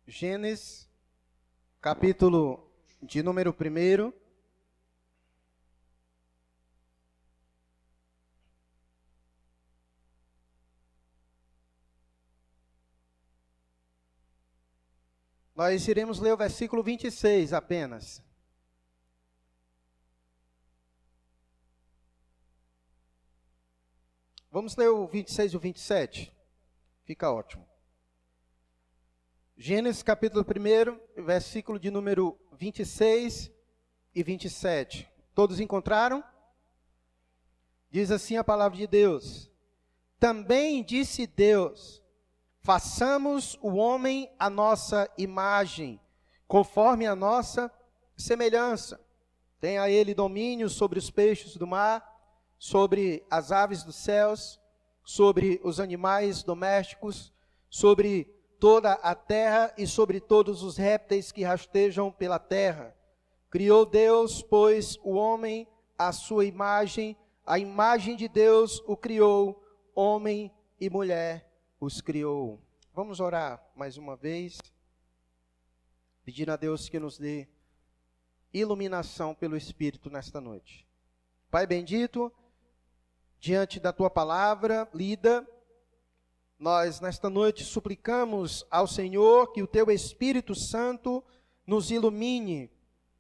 Gênesis, capítulo de número 1. Nós iremos ler o versículo 26 apenas. Vamos ler o 26 e o 27. Fica ótimo. Gênesis capítulo 1, versículo de número 26 e 27. Todos encontraram? Diz assim a palavra de Deus: Também disse Deus: façamos o homem à nossa imagem, conforme a nossa semelhança. Tenha ele domínio sobre os peixes do mar, sobre as aves dos céus, sobre os animais domésticos, sobre toda a terra e sobre todos os répteis que rastejam pela terra. Criou Deus, pois, o homem à sua imagem, a imagem de Deus o criou, homem e mulher os criou. Vamos orar mais uma vez, pedindo a Deus que nos dê iluminação pelo Espírito nesta noite. Pai bendito, diante da Tua palavra lida, nós nesta noite suplicamos ao Senhor que o Teu Espírito Santo nos ilumine,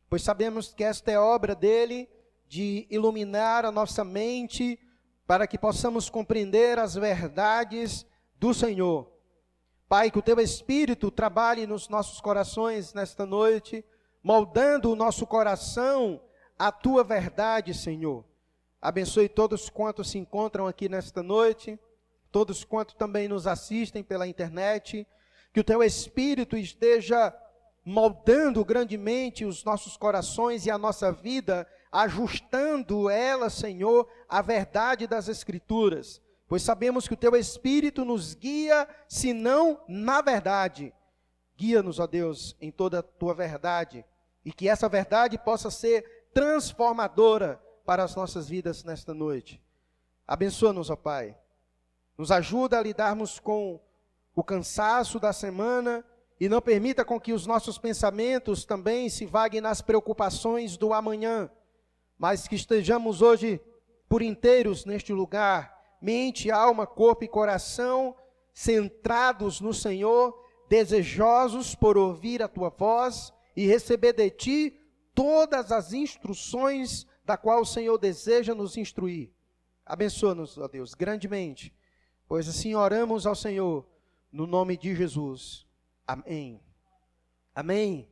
pois sabemos que esta é obra dEle, de iluminar a nossa mente, para que possamos compreender as verdades do Senhor. Pai, que o Teu Espírito trabalhe nos nossos corações nesta noite, moldando o nosso coração à Tua verdade, Senhor. Abençoe todos quantos se encontram aqui nesta noite, todos quantos também nos assistem pela internet, que o Teu Espírito esteja moldando grandemente os nossos corações e a nossa vida, ajustando ela, Senhor, à verdade das Escrituras, pois sabemos que o Teu Espírito nos guia, se não na verdade. Guia-nos, ó Deus, em toda a Tua verdade, e que essa verdade possa ser transformadora para as nossas vidas nesta noite. Abençoa-nos, ó Pai. Nos ajuda a lidarmos com o cansaço da semana e não permita com que os nossos pensamentos também se vaguem nas preocupações do amanhã, mas que estejamos hoje por inteiros neste lugar, mente, alma, corpo e coração, centrados no Senhor, desejosos por ouvir a Tua voz e receber de Ti todas as instruções da qual o Senhor deseja nos instruir. Abençoa-nos, ó Deus, grandemente, pois assim oramos ao Senhor, no nome de Jesus. Amém. Amém.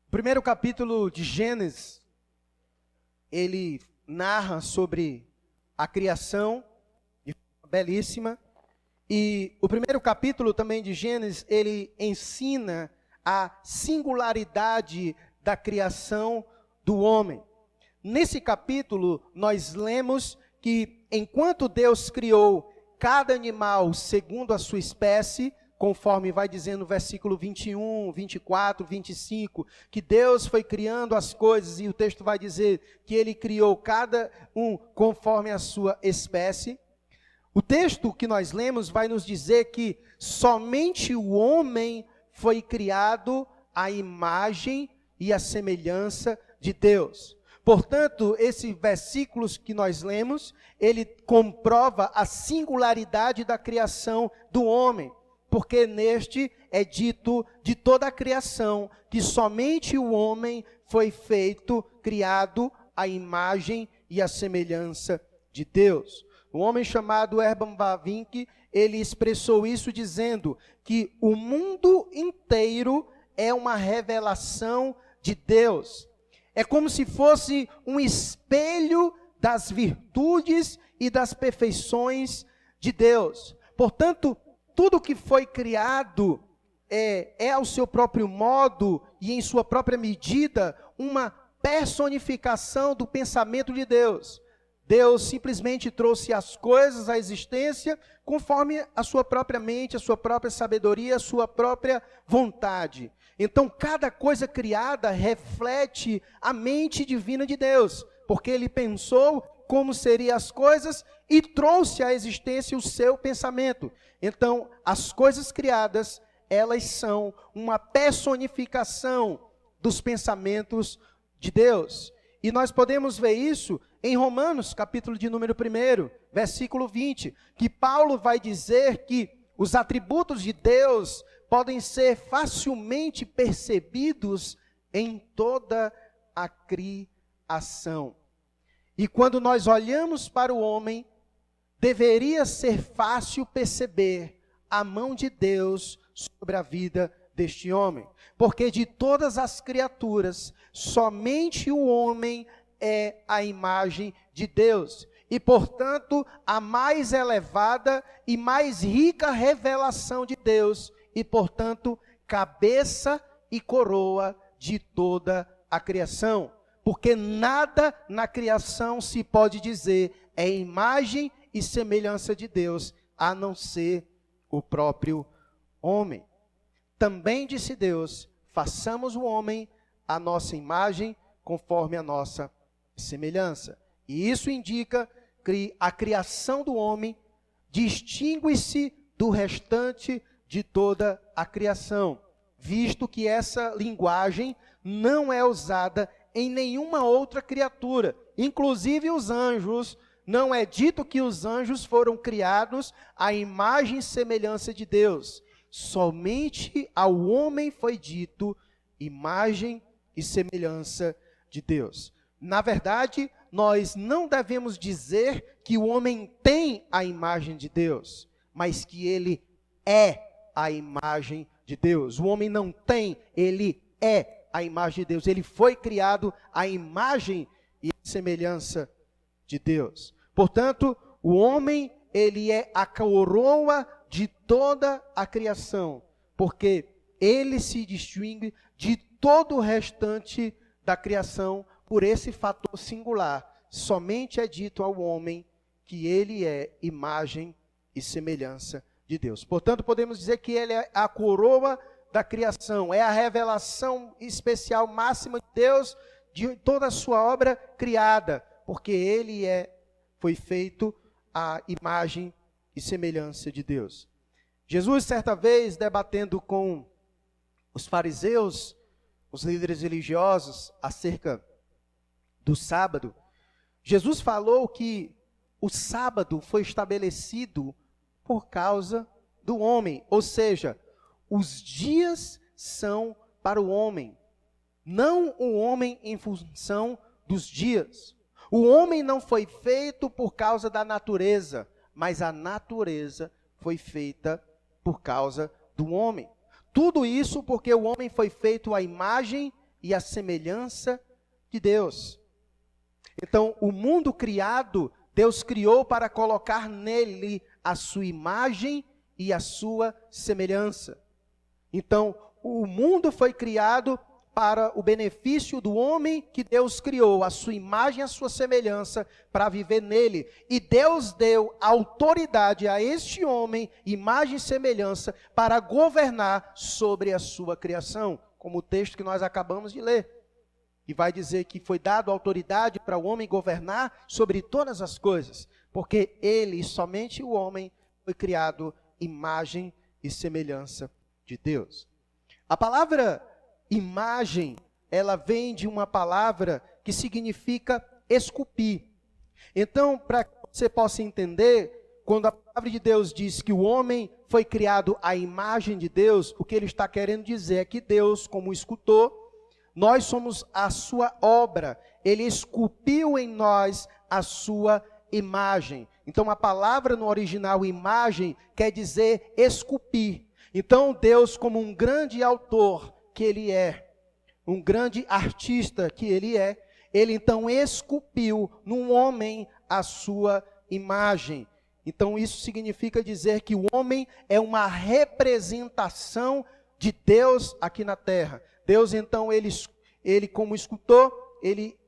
O primeiro capítulo de Gênesis, ele narra sobre a criação, belíssima, e o primeiro capítulo também de Gênesis, ele ensina a singularidade da criação do homem. Nesse capítulo, nós lemos que enquanto Deus criou cada animal segundo a sua espécie, conforme vai dizendo o versículo 21, 24, 25, que Deus foi criando as coisas, e o texto vai dizer que Ele criou cada um conforme a sua espécie. O texto que nós lemos vai nos dizer que somente o homem foi criado à imagem e à semelhança de Deus. Portanto, esses versículos que nós lemos, ele comprova a singularidade da criação do homem, porque neste é dito de toda a criação que somente o homem foi feito, criado à imagem e à semelhança de Deus. O homem chamado Herman Bavinck, ele expressou isso dizendo que o mundo inteiro é uma revelação de Deus. É como se fosse um espelho das virtudes e das perfeições de Deus. Portanto, tudo que foi criado é ao seu próprio modo e em sua própria medida uma personificação do pensamento de Deus. Deus simplesmente trouxe as coisas à existência conforme a sua própria mente, a sua própria sabedoria, a sua própria vontade. Então, cada coisa criada reflete a mente divina de Deus, porque Ele pensou como seriam as coisas e trouxe à existência o seu pensamento. Então, as coisas criadas, elas são uma personificação dos pensamentos de Deus. E nós podemos ver isso em Romanos, capítulo de número 1, versículo 20, que Paulo vai dizer que os atributos de Deus podem ser facilmente percebidos em toda a criação. E quando nós olhamos para o homem, deveria ser fácil perceber a mão de Deus sobre a vida deste homem. Porque de todas as criaturas, somente o homem é a imagem de Deus. E, portanto, a mais elevada e mais rica revelação de Deus. E, portanto, cabeça e coroa de toda a criação. Porque nada na criação se pode dizer é imagem e semelhança de Deus, a não ser o próprio homem. Também disse Deus, façamos o homem a nossa imagem, conforme a nossa semelhança. E isso indica que a criação do homem distingue-se do restante de toda a criação, visto que essa linguagem não é usada em nenhuma outra criatura, inclusive os anjos. Não é dito que os anjos foram criados à imagem e semelhança de Deus. Somente ao homem foi dito imagem e semelhança de Deus. Na verdade, nós não devemos dizer que o homem tem a imagem de Deus, mas que ele é a imagem de Deus. O homem não tem, ele é a imagem de Deus. Ele foi criado à imagem e semelhança de Deus. Portanto, o homem, ele é a coroa de toda a criação, porque ele se distingue de todo o restante da criação por esse fator singular. Somente é dito ao homem que ele é imagem e semelhança de Deus. Portanto, podemos dizer que ele é a coroa da criação, é a revelação especial máxima de Deus, de toda a sua obra criada, porque ele foi feito à imagem e semelhança de Deus. Jesus, certa vez, debatendo com os fariseus, os líderes religiosos, acerca do sábado, Jesus falou que o sábado foi estabelecido por causa do homem, ou seja, os dias são para o homem, não o homem em função dos dias. O homem não foi feito por causa da natureza, mas a natureza foi feita por causa do homem. Tudo isso porque o homem foi feito à imagem e à semelhança de Deus. Então, o mundo criado, Deus criou para colocar nele a sua imagem e a sua semelhança. Então, o mundo foi criado para o benefício do homem que Deus criou, a sua imagem e a sua semelhança, para viver nele. E Deus deu autoridade a este homem, imagem e semelhança, para governar sobre a sua criação, como o texto que nós acabamos de ler. E vai dizer que foi dado autoridade para o homem governar sobre todas as coisas, porque ele, somente o homem, foi criado imagem e semelhança de Deus. A palavra imagem, ela vem de uma palavra que significa esculpir. Então, para que você possa entender, quando a palavra de Deus diz que o homem foi criado à imagem de Deus, o que ele está querendo dizer é que Deus, como escultor, nós somos a sua obra. Ele esculpiu em nós a sua imagem. Então, a palavra no original imagem quer dizer esculpir. Então, Deus, como um grande autor que ele é, um grande artista que ele é, ele então esculpiu num homem a sua imagem. Então isso significa dizer que o homem é uma representação de Deus aqui na terra. Deus então, ele como escultor, ele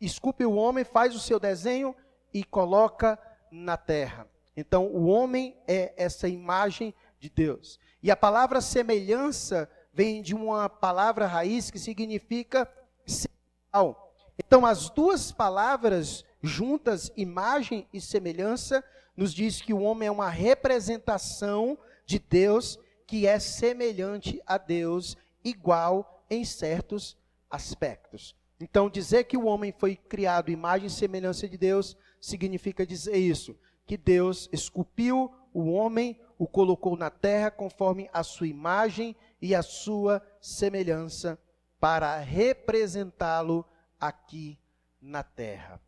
esculpe o homem, faz o seu desenho e coloca na terra. Então o homem é essa imagem de Deus. E a palavra semelhança vem de uma palavra raiz que significa semelhante. Então, as duas palavras juntas, imagem e semelhança, nos diz que o homem é uma representação de Deus que é semelhante a Deus, igual em certos aspectos. Então, dizer que o homem foi criado imagem e semelhança de Deus, significa dizer isso, que Deus esculpiu o homem, o colocou na terra conforme a sua imagem e a sua semelhança, para representá-lo aqui na terra.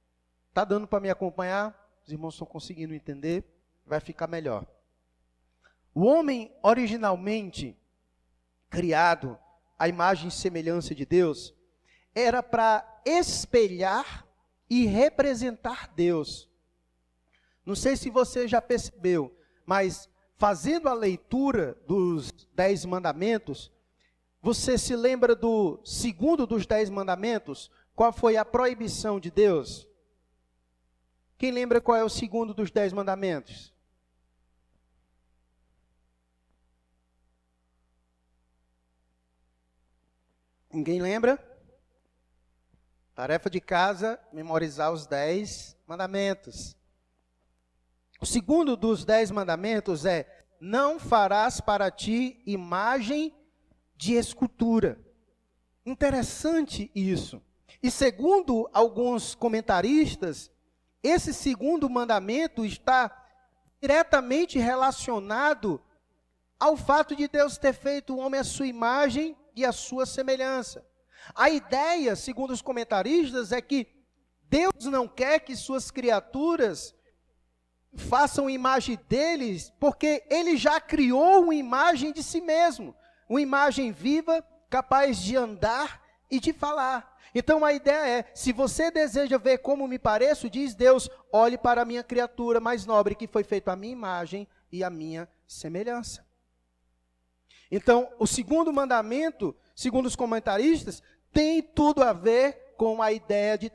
Está dando para me acompanhar? Os irmãos estão conseguindo entender? Vai ficar melhor. O homem originalmente criado à imagem e semelhança de Deus era para espelhar e representar Deus. Não sei se você já percebeu, mas fazendo a leitura dos 10 mandamentos, você se lembra do segundo dos 10 mandamentos? Qual foi a proibição de Deus? Quem lembra qual é o segundo dos 10 mandamentos? Ninguém lembra? Tarefa de casa, memorizar os 10 mandamentos. O segundo dos 10 mandamentos é: não farás para ti imagem de escultura. Interessante isso. E segundo alguns comentaristas, esse segundo mandamento está diretamente relacionado ao fato de Deus ter feito o homem à sua imagem e à sua semelhança. A ideia, segundo os comentaristas, é que Deus não quer que suas criaturas façam imagem deles, porque Ele já criou uma imagem de si mesmo, uma imagem viva, capaz de andar e de falar. Então a ideia é, se você deseja ver como me pareço, diz Deus, olhe para a minha criatura mais nobre, que foi feita a minha imagem e a minha semelhança. Então, o segundo mandamento, segundo os comentaristas, tem tudo a ver com a ideia de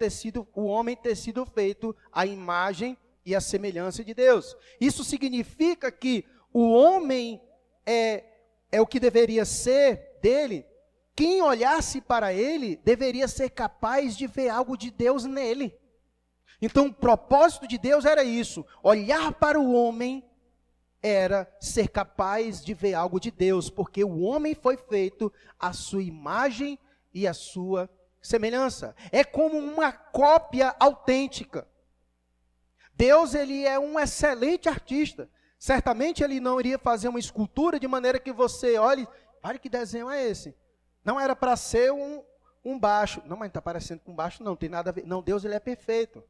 o homem ter sido feito à imagem e à semelhança de Deus. Isso significa que o homem é o que deveria ser dele. Quem olhasse para ele deveria ser capaz de ver algo de Deus nele. Então, o propósito de Deus era isso: olhar para o homem era ser capaz de ver algo de Deus, porque o homem foi feito à sua imagem e à sua semelhança. É como uma cópia autêntica. Deus, ele é um excelente artista. Certamente ele não iria fazer uma escultura de maneira que você olhe, olha que desenho é esse? Não era para ser um baixo. Não, mas está parecendo com baixo, não tem nada a ver. Não, Deus, ele é perfeito.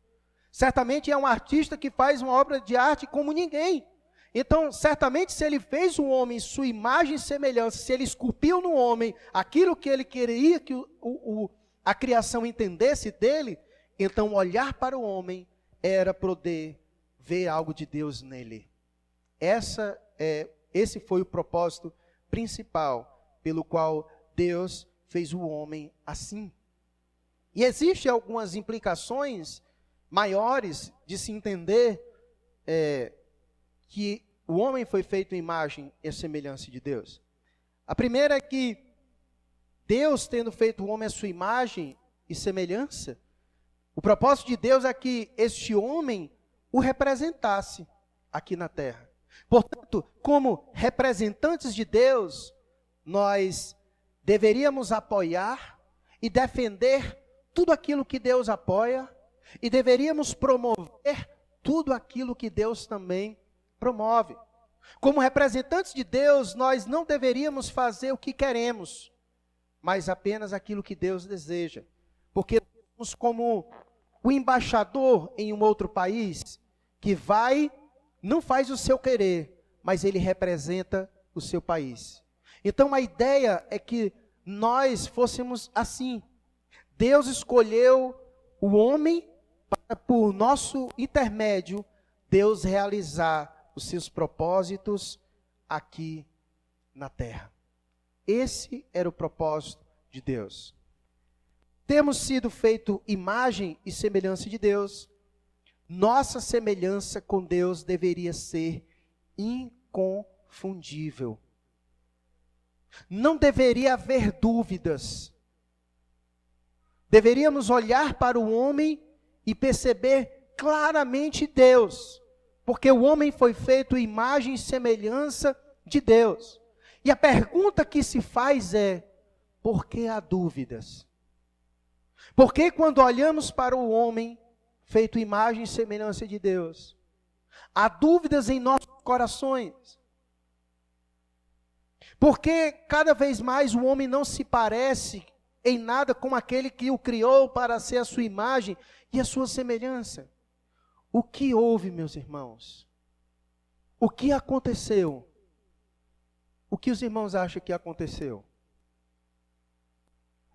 Certamente é um artista que faz uma obra de arte como ninguém. Então, certamente, se ele fez o homem sua imagem e semelhança, se ele esculpiu no homem aquilo que ele queria que a criação entendesse dele, então olhar para o homem era poder ver algo de Deus nele. Esse foi o propósito principal pelo qual Deus fez o homem assim. E existem algumas implicações maiores de se entender que o homem foi feito em imagem e semelhança de Deus. A primeira é que Deus, tendo feito o homem à sua imagem e semelhança, o propósito de Deus é que este homem o representasse aqui na terra. Portanto, como representantes de Deus, nós deveríamos apoiar e defender tudo aquilo que Deus apoia, e deveríamos promover tudo aquilo que Deus também promove. Como representantes de Deus, nós não deveríamos fazer o que queremos, mas apenas aquilo que Deus deseja. Porque somos como o embaixador em um outro país, que não faz o seu querer, mas ele representa o seu país. Então a ideia é que nós fôssemos assim. Deus escolheu o homem para, por nosso intermédio, Deus realizar os seus propósitos aqui na terra. Esse era o propósito de Deus. Temos sido feito imagem e semelhança de Deus. Nossa semelhança com Deus deveria ser inconfundível. Não deveria haver dúvidas. Deveríamos olhar para o homem e perceber claramente Deus, porque o homem foi feito imagem e semelhança de Deus. E a pergunta que se faz é: por que há dúvidas? Porque quando olhamos para o homem, feito imagem e semelhança de Deus, há dúvidas em nossos corações? Porque cada vez mais o homem não se parece em nada com aquele que o criou para ser a sua imagem e a sua semelhança. O que houve, meus irmãos? O que aconteceu? O que os irmãos acham que aconteceu?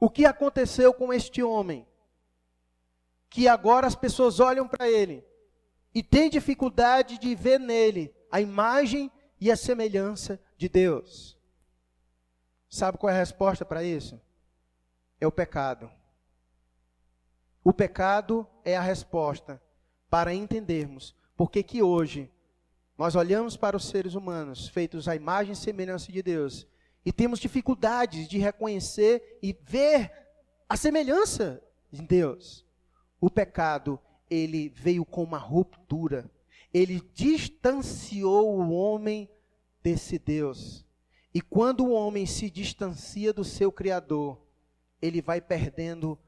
O que aconteceu com este homem? Que agora as pessoas olham para ele e têm dificuldade de ver nele a imagem e a semelhança de Deus. Sabe qual é a resposta para isso? É o pecado. O pecado é a resposta para entendermos por que hoje nós olhamos para os seres humanos feitos à imagem e semelhança de Deus e temos dificuldades de reconhecer e ver a semelhança de Deus. O pecado, ele veio com uma ruptura. Ele distanciou o homem desse Deus. E quando o homem se distancia do seu Criador, ele vai perdendo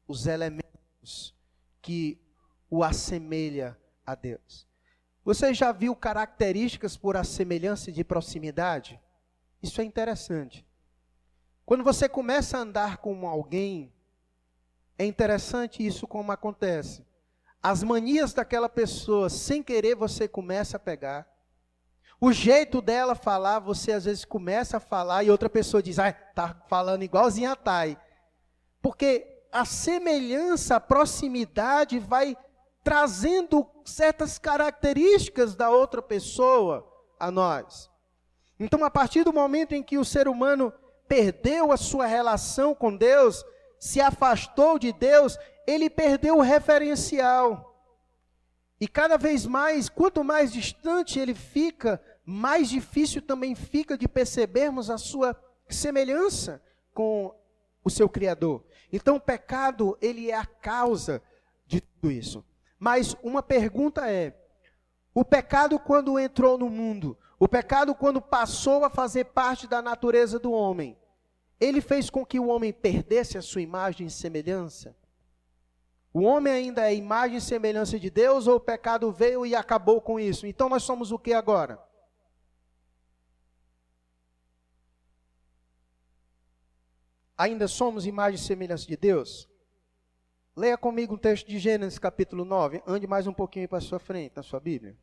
os elementos que o assemelha a Deus. Você já viu características por assemelhança de proximidade? Isso é interessante. Quando você começa a andar com alguém, é interessante isso como acontece. As manias daquela pessoa, sem querer, você começa a pegar. O jeito dela falar, você às vezes começa a falar e outra pessoa diz: está falando igualzinho a Thay. Porque a semelhança, a proximidade vai trazendo certas características da outra pessoa a nós. Então, a partir do momento em que o ser humano perdeu a sua relação com Deus, se afastou de Deus, ele perdeu o referencial. E cada vez mais, quanto mais distante ele fica, mais difícil também fica de percebermos a sua semelhança com o seu Criador. Então, o pecado, ele é a causa de tudo isso. Mas uma pergunta é: o pecado, quando entrou no mundo, o pecado, quando passou a fazer parte da natureza do homem, ele fez com que o homem perdesse a sua imagem e semelhança? O homem ainda é imagem e semelhança de Deus, ou o pecado veio e acabou com isso? Então nós somos o que agora? Ainda somos imagem e semelhança de Deus? Leia comigo um texto de Gênesis capítulo 9. Ande mais um pouquinho para a sua frente, na sua Bíblia.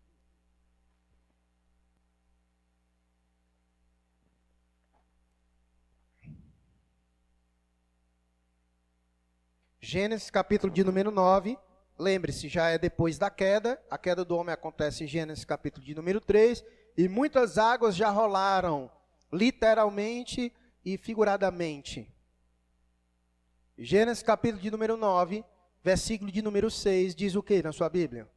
Gênesis capítulo de número 9. Lembre-se, já é depois da queda. A queda do homem acontece em Gênesis capítulo de número 3. E muitas águas já rolaram, literalmente e figuradamente. Gênesis capítulo de número 9, versículo de número 6, diz o que na sua Bíblia?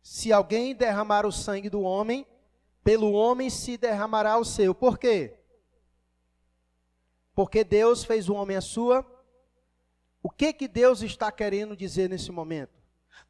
Se alguém derramar o sangue do homem, pelo homem se derramará o seu. Por quê? Porque Deus fez o homem a sua. O que Deus está querendo dizer nesse momento?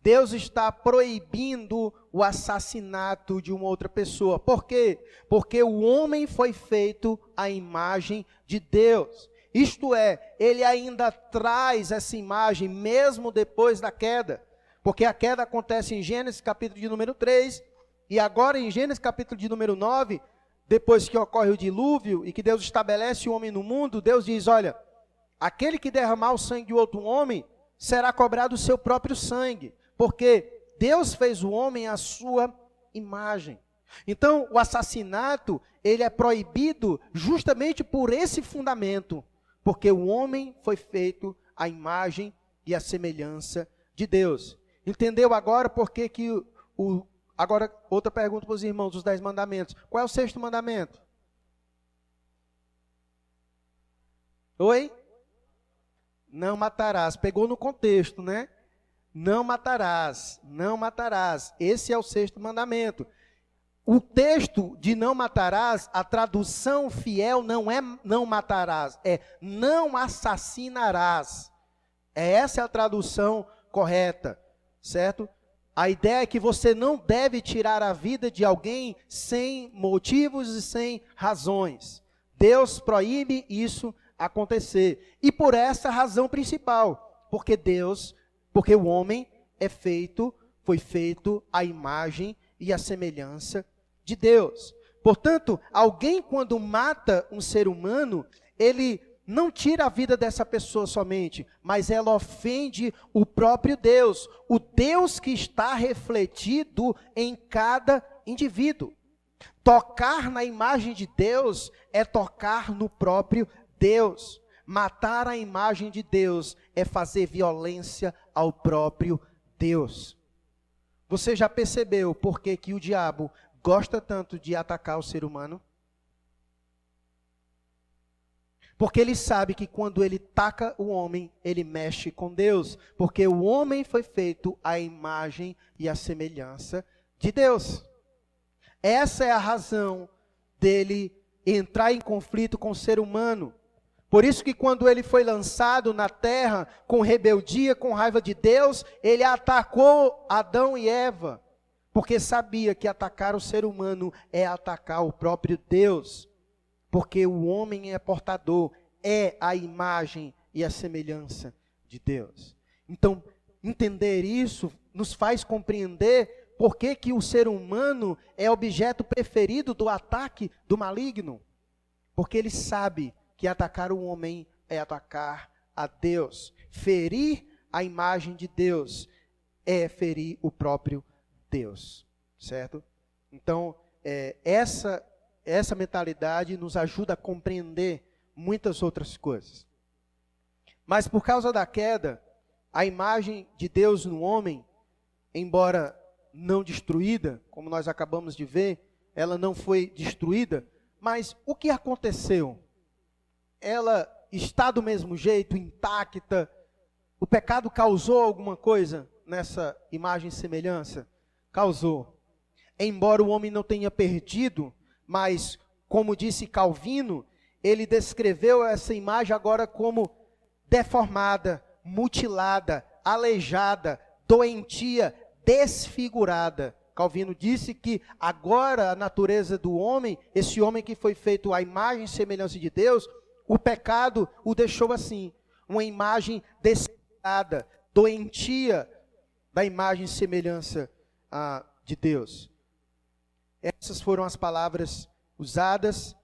Deus está proibindo o assassinato de uma outra pessoa. Por quê? Porque o homem foi feito à imagem de Deus. Isto é, ele ainda traz essa imagem mesmo depois da queda. Porque a queda acontece em Gênesis capítulo de número 3. E agora em Gênesis capítulo de número 9, depois que ocorre o dilúvio e que Deus estabelece o homem no mundo, Deus diz: olha, aquele que derramar o sangue de outro homem, será cobrado o seu próprio sangue. Porque Deus fez o homem à sua imagem. Então, o assassinato, ele é proibido justamente por esse fundamento. Porque o homem foi feito à imagem e à semelhança de Deus. Entendeu agora por que agora, outra pergunta para os irmãos, os 10 mandamentos. Qual é o 6º mandamento? Oi? Não matarás. Pegou no contexto, né? Não matarás, não matarás. Esse é o 6º mandamento. O texto de não matarás, a tradução fiel não é não matarás, é não assassinarás. Essa é a tradução correta, certo? A ideia é que você não deve tirar a vida de alguém sem motivos e sem razões. Deus proíbe isso acontecer. E por essa razão principal, porque o homem foi feito à imagem e à semelhança de Deus. Portanto, alguém quando mata um ser humano, ele não tira a vida dessa pessoa somente, mas ela ofende o próprio Deus, o Deus que está refletido em cada indivíduo. Tocar na imagem de Deus é tocar no próprio Deus. Matar a imagem de Deus é fazer violência ao próprio Deus. Você já percebeu por que o diabo gosta tanto de atacar o ser humano? Porque ele sabe que quando ele taca o homem, ele mexe com Deus. Porque o homem foi feito à imagem e à semelhança de Deus. Essa é a razão dele entrar em conflito com o ser humano. Por isso que quando ele foi lançado na terra com rebeldia, com raiva de Deus, ele atacou Adão e Eva. Porque sabia que atacar o ser humano é atacar o próprio Deus. Porque o homem é portador, é a imagem e a semelhança de Deus. Então, entender isso nos faz compreender por que o ser humano é objeto preferido do ataque do maligno. Porque ele sabe que atacar o homem é atacar a Deus. Ferir a imagem de Deus é ferir o próprio Deus. Certo? Então, essa mentalidade nos ajuda a compreender muitas outras coisas. Mas por causa da queda, a imagem de Deus no homem, embora não destruída, como nós acabamos de ver, ela não foi destruída, mas o que aconteceu? Ela está do mesmo jeito, intacta? O pecado causou alguma coisa nessa imagem e semelhança? Causou. Embora o homem não tenha perdido, mas, como disse Calvino, ele descreveu essa imagem agora como deformada, mutilada, aleijada, doentia, desfigurada. Calvino disse que agora a natureza do homem, esse homem que foi feito à imagem e semelhança de Deus, o pecado o deixou assim, uma imagem desfigurada, doentia da imagem e semelhança de Deus. Essas foram as palavras usadas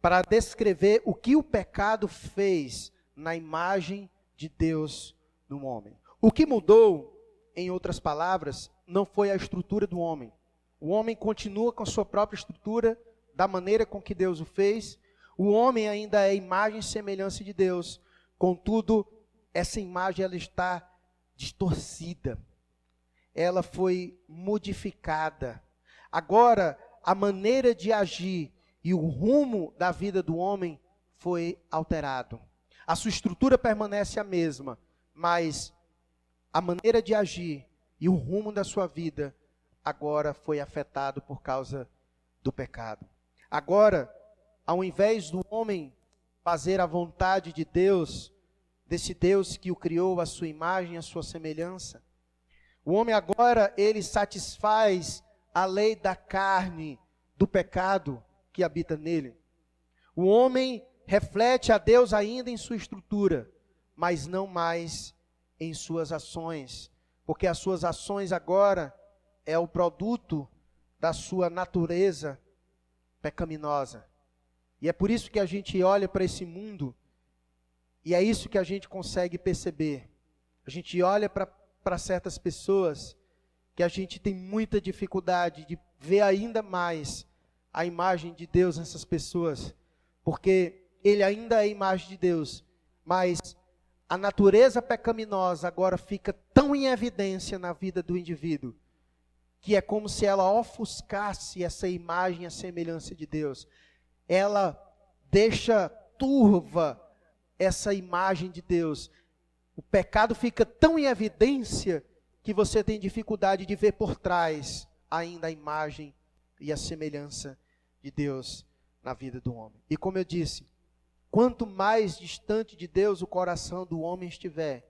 para descrever o que o pecado fez na imagem de Deus no homem. O que mudou, em outras palavras, não foi a estrutura do homem. O homem continua com a sua própria estrutura, da maneira com que Deus o fez. O homem ainda é imagem e semelhança de Deus. Contudo, essa imagem ela está distorcida. Ela foi modificada. Agora, a maneira de agir e o rumo da vida do homem foi alterado. A sua estrutura permanece a mesma, mas a maneira de agir e o rumo da sua vida agora foi afetado por causa do pecado. Agora, ao invés do homem fazer a vontade de Deus, desse Deus que o criou à sua imagem, à sua semelhança, o homem agora, ele satisfaz a lei da carne, do pecado que habita nele. O homem reflete a Deus ainda em sua estrutura, mas não mais em suas ações, porque as suas ações agora é o produto da sua natureza pecaminosa. E é por isso que a gente olha para esse mundo, e é isso que a gente consegue perceber. A gente olha para certas pessoas que a gente tem muita dificuldade de ver ainda mais a imagem de Deus nessas pessoas, porque ele ainda é a imagem de Deus, mas a natureza pecaminosa agora fica tão em evidência na vida do indivíduo, que é como se ela ofuscasse essa imagem, a semelhança de Deus. Ela deixa turva essa imagem de Deus. O pecado fica tão em evidência que você tem dificuldade de ver por trás ainda a imagem e a semelhança de Deus na vida do homem. E como eu disse, quanto mais distante de Deus o coração do homem estiver,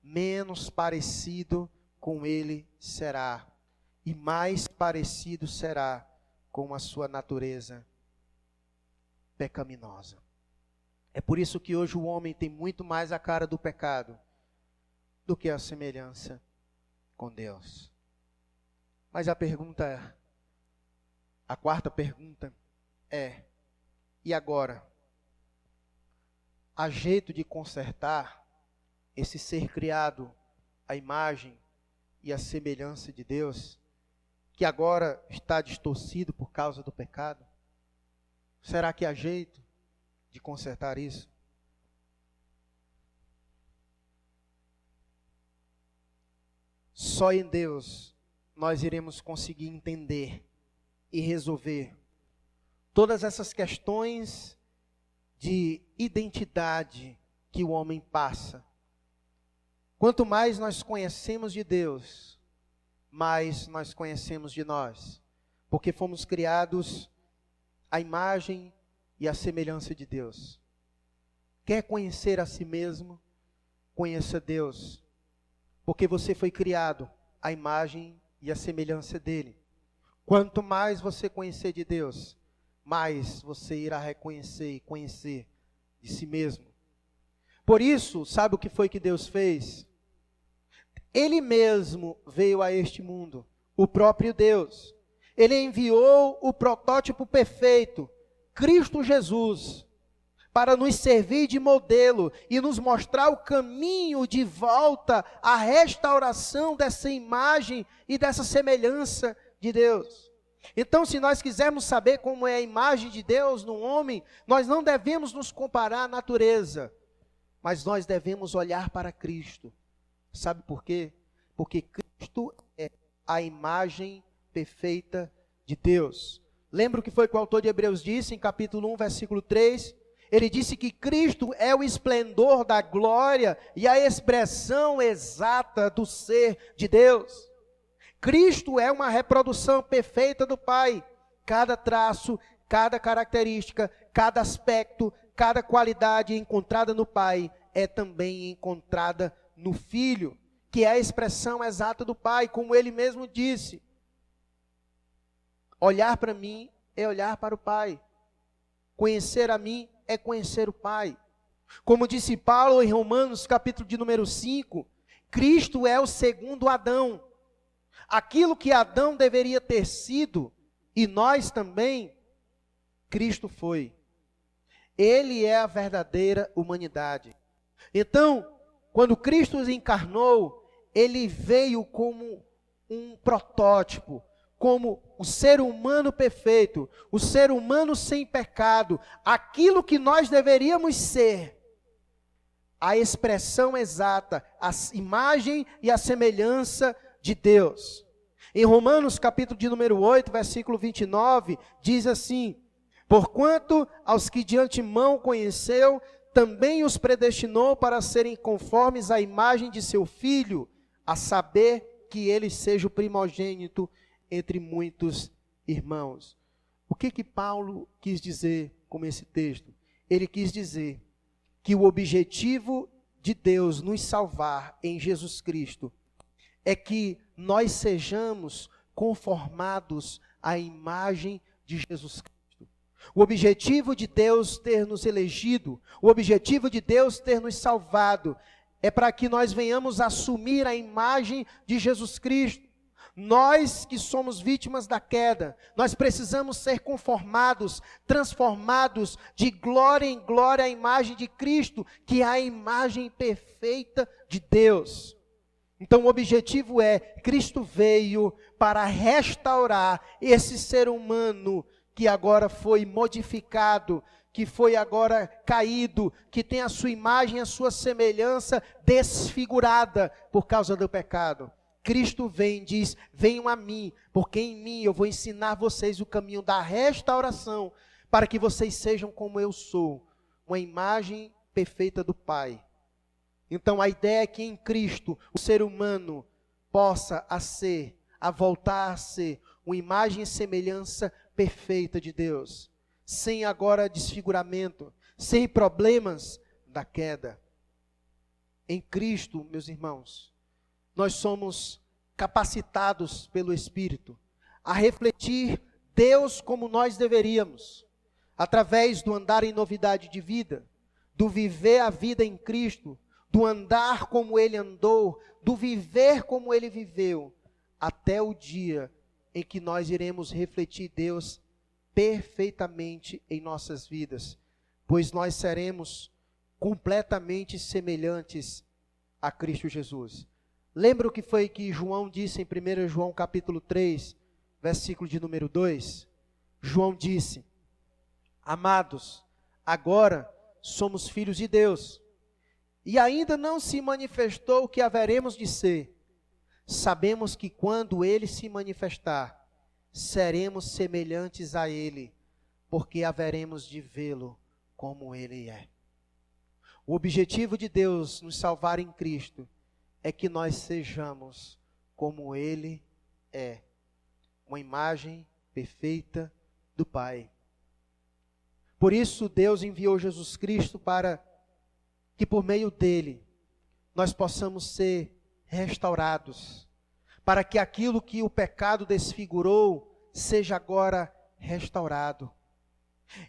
menos parecido com ele será, e mais parecido será com a sua natureza pecaminosa. É por isso que hoje o homem tem muito mais a cara do pecado do que a semelhança com Deus. Mas a quarta pergunta é: e agora? Há jeito de consertar esse ser criado à imagem e à semelhança de Deus, que agora está distorcido por causa do pecado? Será que há jeito de consertar isso? Só em Deus nós iremos conseguir entender e resolver todas essas questões de identidade que o homem passa. Quanto mais nós conhecemos de Deus, mais nós conhecemos de nós, porque fomos criados à imagem e à semelhança de Deus. Quer conhecer a si mesmo? Conheça Deus, porque você foi criado à imagem e à semelhança dele. Quanto mais você conhecer de Deus, mais você irá reconhecer e conhecer de si mesmo. Por isso, sabe o que foi que Deus fez? Ele mesmo veio a este mundo, o próprio Deus. Ele enviou o protótipo perfeito, Cristo Jesus, para nos servir de modelo e nos mostrar o caminho de volta à restauração dessa imagem e dessa semelhança de Deus. Então, se nós quisermos saber como é a imagem de Deus no homem, nós não devemos nos comparar à natureza, mas nós devemos olhar para Cristo. Sabe por quê? Porque Cristo é a imagem perfeita de Deus. Lembra o que foi que o autor de Hebreus disse em capítulo 1, versículo 3? Ele disse que Cristo é o esplendor da glória e a expressão exata do ser de Deus. Cristo é uma reprodução perfeita do Pai. Cada traço, cada característica, cada aspecto, cada qualidade encontrada no Pai é também encontrada no Filho, que é a expressão exata do Pai, como ele mesmo disse. Olhar para mim é olhar para o Pai. Conhecer a mim é conhecer o Pai. Como disse Paulo em Romanos, capítulo de número 5, Cristo é o segundo Adão. Aquilo que Adão deveria ter sido, e nós também, Cristo foi. Ele é a verdadeira humanidade. Então, quando Cristo encarnou, ele veio como um protótipo, como o ser humano perfeito, o ser humano sem pecado, aquilo que nós deveríamos ser, a expressão exata, a imagem e a semelhança de Deus. Em Romanos capítulo de número 8, versículo 29, diz assim: porquanto aos que de antemão conheceu, também os predestinou para serem conformes à imagem de seu Filho, a saber que ele seja o primogênito entre muitos irmãos. O que Paulo quis dizer com esse texto? Ele quis dizer que o objetivo de Deus nos salvar em Jesus Cristo é que nós sejamos conformados à imagem de Jesus Cristo. O objetivo de Deus ter nos elegido, o objetivo de Deus ter nos salvado, é para que nós venhamos assumir a imagem de Jesus Cristo. Nós que somos vítimas da queda, nós precisamos ser conformados, transformados de glória em glória à imagem de Cristo, que é a imagem perfeita de Deus. Então o objetivo é, Cristo veio para restaurar esse ser humano que agora foi modificado, que foi agora caído, que tem a sua imagem, a sua semelhança desfigurada por causa do pecado. Cristo vem e diz, venham a mim, porque em mim eu vou ensinar vocês o caminho da restauração, para que vocês sejam como eu sou, uma imagem perfeita do Pai. Então a ideia é que em Cristo o ser humano possa voltar a ser uma imagem e semelhança perfeita de Deus, sem agora desfiguramento, sem problemas da queda. Em Cristo, meus irmãos, nós somos capacitados pelo Espírito a refletir Deus como nós deveríamos, através do andar em novidade de vida, do viver a vida em Cristo, do andar como Ele andou, do viver como Ele viveu, até o dia em que nós iremos refletir Deus perfeitamente em nossas vidas, pois nós seremos completamente semelhantes a Cristo Jesus. Lembra o que foi que João disse em 1 João capítulo 3, versículo de número 2? João disse: amados, agora somos filhos de Deus, e ainda não se manifestou o que haveremos de ser. Sabemos que quando Ele se manifestar, seremos semelhantes a Ele, porque haveremos de vê-lo como Ele é. O objetivo de Deus nos salvar em Cristo é que nós sejamos como Ele é, uma imagem perfeita do Pai. Por isso Deus enviou Jesus Cristo para que por meio dele nós possamos ser restaurados, para que aquilo que o pecado desfigurou seja agora restaurado.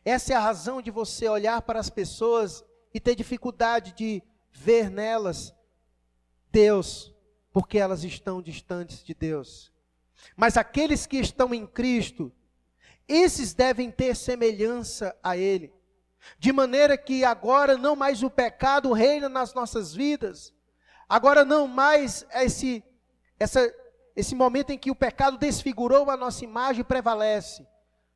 Essa é a razão de você olhar para as pessoas e ter dificuldade de ver nelas Deus, porque elas estão distantes de Deus. Mas aqueles que estão em Cristo, esses devem ter semelhança a Ele, de maneira que agora não mais o pecado reina nas nossas vidas, agora não mais esse momento em que o pecado desfigurou a nossa imagem prevalece,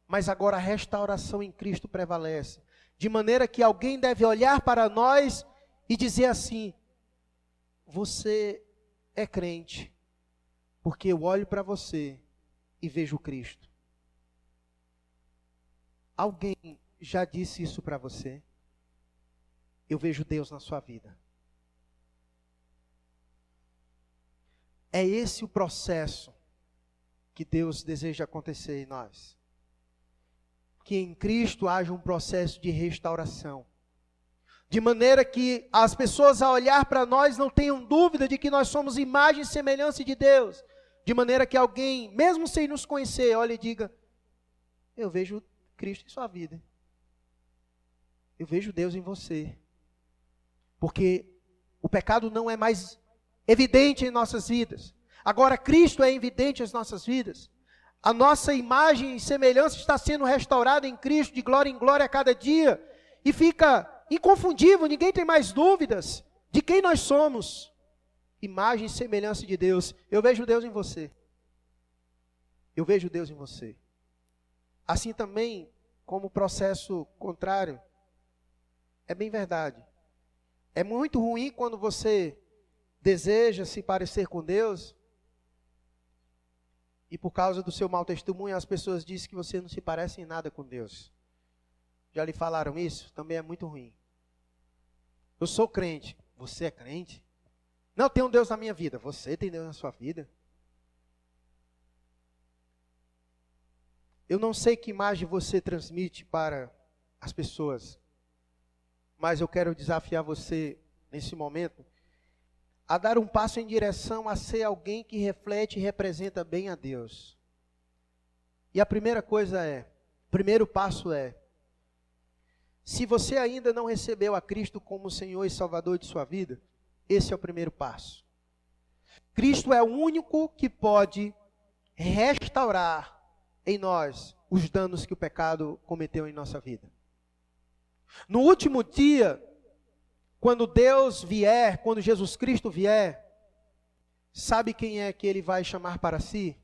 mas agora a restauração em Cristo prevalece, de maneira que alguém deve olhar para nós e dizer assim: você é crente, porque eu olho para você e vejo Cristo. Alguém já disse isso para você? Eu vejo Deus na sua vida. É esse o processo que Deus deseja acontecer em nós. Que em Cristo haja um processo de restauração. De maneira que as pessoas ao olhar para nós não tenham dúvida de que nós somos imagem e semelhança de Deus. De maneira que alguém, mesmo sem nos conhecer, olhe e diga: eu vejo Cristo em sua vida. Eu vejo Deus em você. Porque o pecado não é mais evidente em nossas vidas. Agora Cristo é evidente em nossas vidas. A nossa imagem e semelhança está sendo restaurada em Cristo, de glória em glória a cada dia. E fica inconfundível, ninguém tem mais dúvidas de quem nós somos. Imagem e semelhança de Deus. Eu vejo Deus em você. Eu vejo Deus em você. Assim também, como o processo contrário, é bem verdade. É muito ruim quando você deseja se parecer com Deus e por causa do seu mau testemunho as pessoas dizem que você não se parece em nada com Deus. Já lhe falaram isso? Também é muito ruim. Eu sou crente. Você é crente? Não, tem um Deus na minha vida. Você tem Deus na sua vida? Eu não sei que imagem você transmite para as pessoas, mas eu quero desafiar você, nesse momento, a dar um passo em direção a ser alguém que reflete e representa bem a Deus. E a primeira coisa o primeiro passo é, se você ainda não recebeu a Cristo como Senhor e Salvador de sua vida, esse é o primeiro passo. Cristo é o único que pode restaurar em nós os danos que o pecado cometeu em nossa vida. No último dia, quando Deus vier, quando Jesus Cristo vier, sabe quem é que Ele vai chamar para si?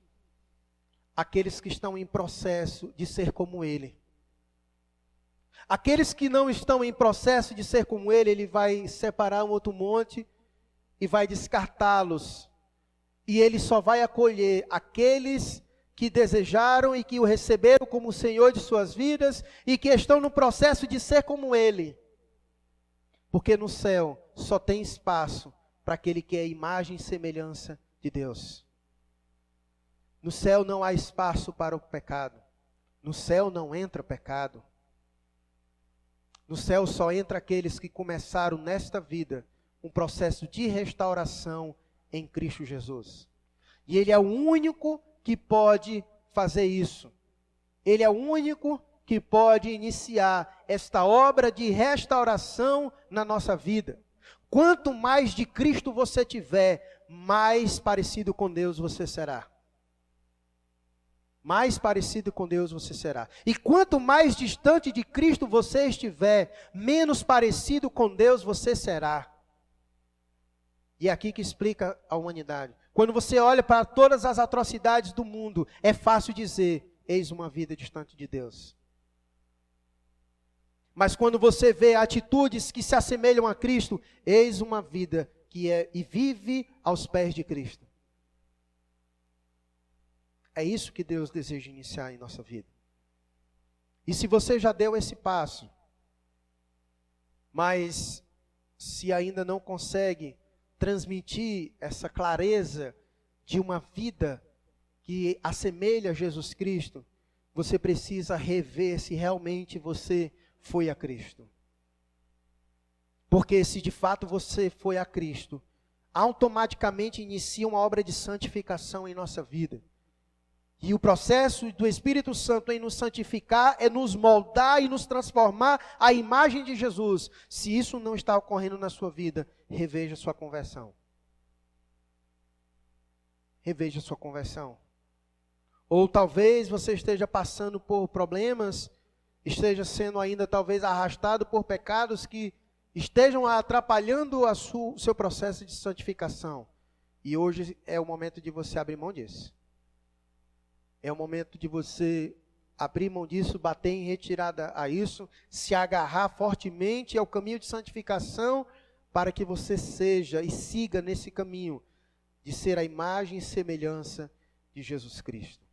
Aqueles que estão em processo de ser como Ele. Aqueles que não estão em processo de ser como Ele, Ele vai separar um outro monte e vai descartá-los. E Ele só vai acolher aqueles que desejaram e que o receberam como Senhor de suas vidas e que estão no processo de ser como Ele. Porque no céu só tem espaço para aquele que é imagem e semelhança de Deus. No céu não há espaço para o pecado. No céu não entra pecado. No céu só entra aqueles que começaram nesta vida um processo de restauração em Cristo Jesus. E Ele é o único que pode fazer isso. Ele é o único que pode iniciar esta obra de restauração na nossa vida. Quanto mais de Cristo você tiver, mais parecido com Deus você será. Mais parecido com Deus você será. E quanto mais distante de Cristo você estiver, menos parecido com Deus você será. E é aqui que explica a humanidade. Quando você olha para todas as atrocidades do mundo, é fácil dizer, eis uma vida distante de Deus. Mas quando você vê atitudes que se assemelham a Cristo, eis uma vida que é e vive aos pés de Cristo. É isso que Deus deseja iniciar em nossa vida. E se você já deu esse passo, mas se ainda não consegue transmitir essa clareza de uma vida que assemelha a Jesus Cristo, você precisa rever se realmente você foi a Cristo. Porque se de fato você foi a Cristo, automaticamente inicia uma obra de santificação em nossa vida. E o processo do Espírito Santo em nos santificar é nos moldar e nos transformar à imagem de Jesus. Se isso não está ocorrendo na sua vida, reveja sua conversão. Reveja sua conversão. Ou talvez você esteja passando por problemas, esteja sendo ainda talvez arrastado por pecados que estejam atrapalhando o seu processo de santificação. E hoje é o momento de você abrir mão disso. É o momento de você abrir mão disso, bater em retirada a isso, se agarrar fortemente ao caminho de santificação, para que você seja e siga nesse caminho de ser a imagem e semelhança de Jesus Cristo.